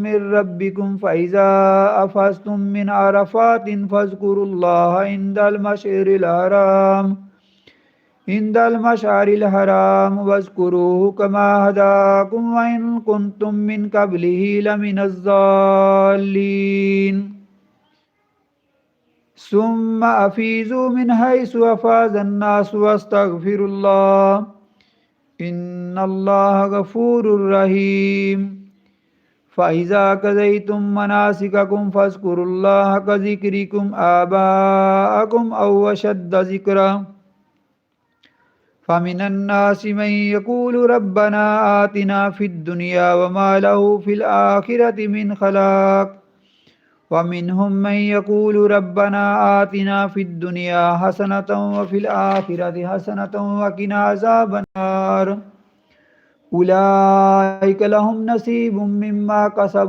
من ربكم فإذا أفزتم من عرفات فاذكروا الله عند المشعر الحرام واذكروه كما هداكم وإن كنتم من قبله لمن الضالين ثم أفيزوا من حيث أفاز الناس واستغفروا الله إن الله غفور رحيم فإذا قضيتم مناسككم فاذكروا الله كذكركم آباءكم أو أشد ذكرا فمن الناس من يقول ربنا آتنا في الدنيا وما له في الآخرة من خلاق ومنهم من يقول ربنا آتنا في الدنيا حسنة وفي الآخرة حسنة وقنا عذاب النار أولئك لهم نصيب مما كسبوا